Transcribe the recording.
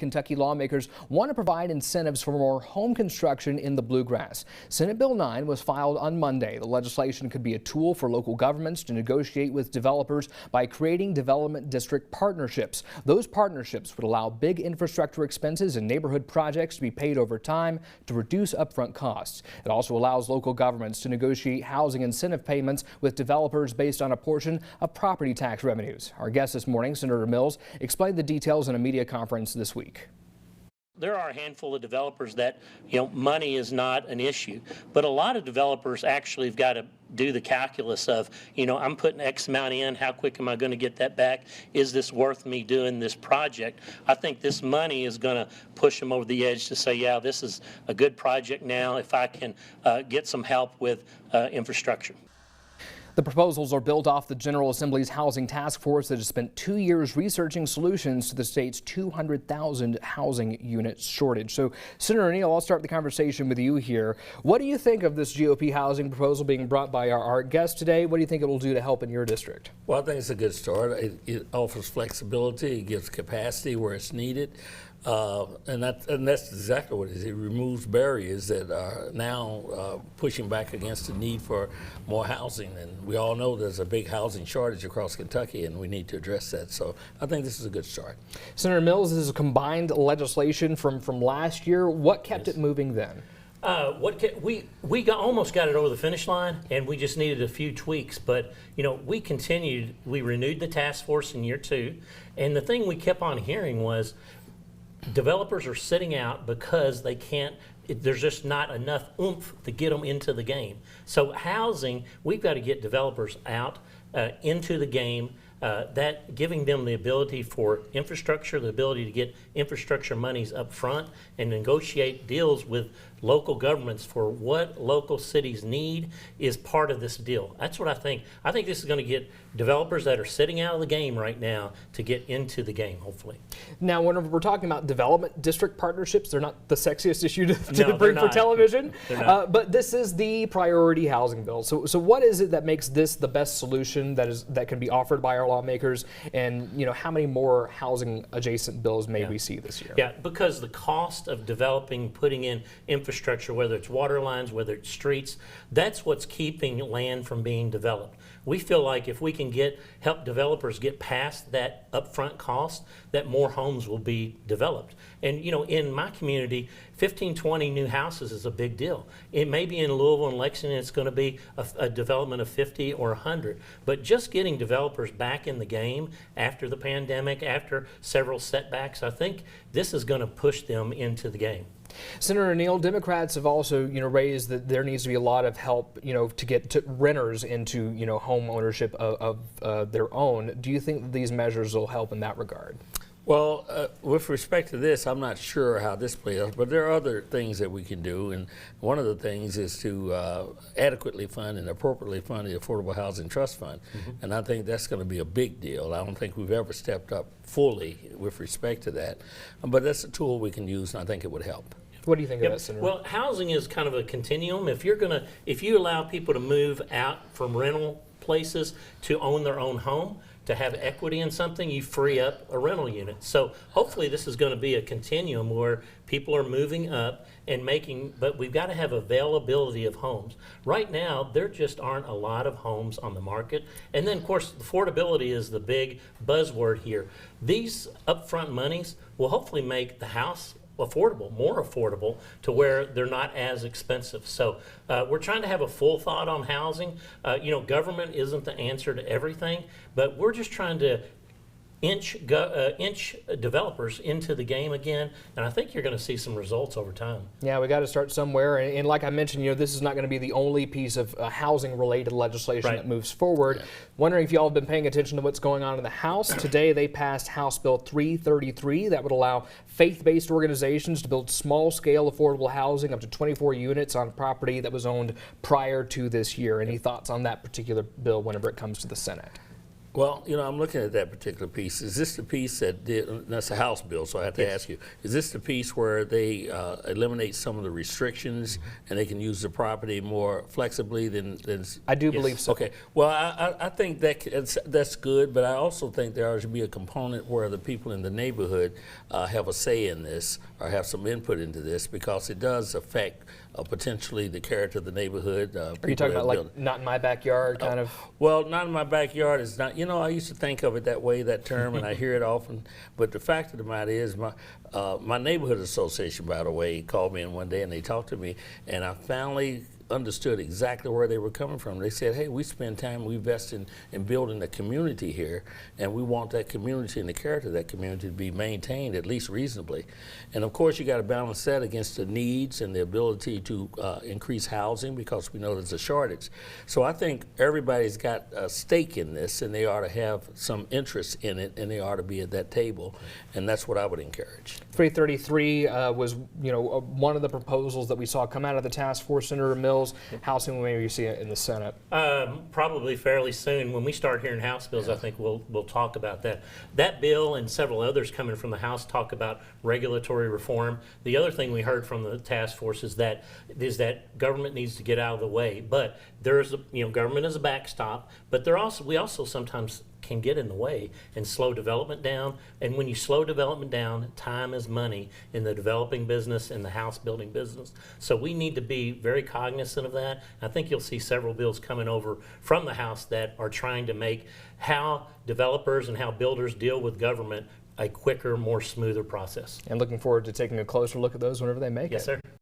Kentucky lawmakers want to provide incentives for more home construction in the Bluegrass. Senate Bill 9 was filed on Monday. The legislation could be a tool for local governments to negotiate with developers by creating development district partnerships. Those partnerships would allow big infrastructure expenses and neighborhood projects to be paid over time to reduce upfront costs. It also allows local governments to negotiate housing incentive payments with developers based on a portion of property tax revenues. Our guest this morning, Senator Mills, explained the details in a media conference this week. There are a handful of developers that, money is not an issue, but a lot of developers actually have got to do the calculus of, I'm putting X amount in, how quick am I going to get that back? Is this worth me doing this project? I think this money is going to push them over the edge to say, yeah, this is a good project now if I can get some help with infrastructure. The proposals are built off the General Assembly's Housing Task Force that has spent 2 years researching solutions to the state's 200,000 housing unit shortage. So, Senator Neal, I'll start the conversation with you here. What do you think of this GOP housing proposal being brought by our guest today? What do you think it will do to help in your district? Well, I think it's a good start. It offers flexibility. It gives capacity where it's needed. And that's exactly what it is. It removes barriers that are now pushing back against the need for more housing. And we all know there's a big housing shortage across Kentucky, and we need to address that. So I think this is a good start. Senator Mills, this is a combined legislation from last year. What kept it moving then? We almost got it over the finish line, and we just needed a few tweaks. But we continued. We renewed the task force in year 2, and the thing we kept on hearing was developers are sitting out because they can't. There's just not enough oomph to get them into the game. So housing, we've got to get developers out into the game. That giving them the ability for infrastructure, the ability to get infrastructure monies up front and negotiate deals with local governments for what local cities need is part of this deal. That's what I think. I think this is going to get developers that are sitting out of the game right now to get into the game, hopefully. Now, whenever we're talking about development district partnerships, they're not the sexiest issue to bring for television, but this is the priority housing bill. So what is it that makes this the best solution that can be offered by our lawmakers, and how many more housing adjacent bills may we see this year? Yeah, because the cost of developing, putting in infrastructure, whether it's water lines, whether it's streets, that's what's keeping land from being developed. We feel like if we can help developers get past that upfront cost, that more homes will be developed. And in my community, 15, 20 new houses is a big deal. It may be in Louisville and Lexington, it's going to be a development of 50 or 100. But just getting developers back in the game after the pandemic, after several setbacks, I think this is going to push them into the game. Senator Neal, Democrats have also, raised that there needs to be a lot of help, to get renters into, home ownership of their own. Do you think that these measures will help in that regard? Well, with respect to this, I'm not sure how this plays out, but there are other things that we can do, and one of the things is to adequately fund and appropriately fund the Affordable Housing Trust Fund, and I think that's going to be a big deal. I don't think we've ever stepped up fully with respect to that, but that's a tool we can use, and I think it would help. What do you think of that, Senator? Well, housing is kind of a continuum. If you allow people to move out from rental places to own their own home, to have equity in something, you free up a rental unit. So hopefully this is going to be a continuum where people are moving up and but we've got to have availability of homes. Right now, there just aren't a lot of homes on the market. And then, of course, affordability is the big buzzword here. These upfront monies will hopefully make the house more affordable to where they're not as expensive. So we're trying to have a full thought on housing. Government isn't the answer to everything, but we're just trying to inch developers into the game again, and I think you're going to see some results over time. Yeah, we got to start somewhere, and like I mentioned, this is not going to be the only piece of housing-related legislation that moves forward. Yeah. Wondering if y'all have been paying attention to what's going on in the House. Today, they passed House Bill 333 that would allow faith-based organizations to build small-scale affordable housing up to 24 units on property that was owned prior to this year. Any thoughts on that particular bill whenever it comes to the Senate? Well, I'm looking at that particular piece. Is this the piece that's a House bill, so I have to ask you, is this the piece where they eliminate some of the restrictions and they can use the property more flexibly than I do believe so. Okay. Well, I think that's good, but I also think there ought to be a component where the people in the neighborhood have a say in this or have some input into this, because it does affect potentially the character of the neighborhood. Are you talking about like not in my backyard kind of? Well, not in my backyard is not, I used to think of it that way, that term, and I hear it often. But the fact of the matter is, my neighborhood association, by the way, called me in one day and they talked to me, and I finally understood exactly where they were coming from. They said, hey, we spend time, we invest in building a community here, and we want that community and the character of that community to be maintained at least reasonably. And of course, you got to balance that against the needs and the ability to increase housing, because we know there's a shortage. So I think everybody's got a stake in this, and they ought to have some interest in it, and they ought to be at that table, and that's what I would encourage. 333 was, one of the proposals that we saw come out of the task force. Senator Mills, how soon will you see it in the Senate? Probably fairly soon. When we start hearing House bills, I think we'll talk about that. That bill and several others coming from the House talk about regulatory reform. The other thing we heard from the task force is that government needs to get out of the way. But there's government is a backstop, but we also sometimes can get in the way and slow development down. And when you slow development down, time is money in the developing business and the house building business. So we need to be very cognizant of that. I think you'll see several bills coming over from the House that are trying to make how developers and how builders deal with government a quicker, more smoother process. And looking forward to taking a closer look at those whenever they make it. Yes, sir.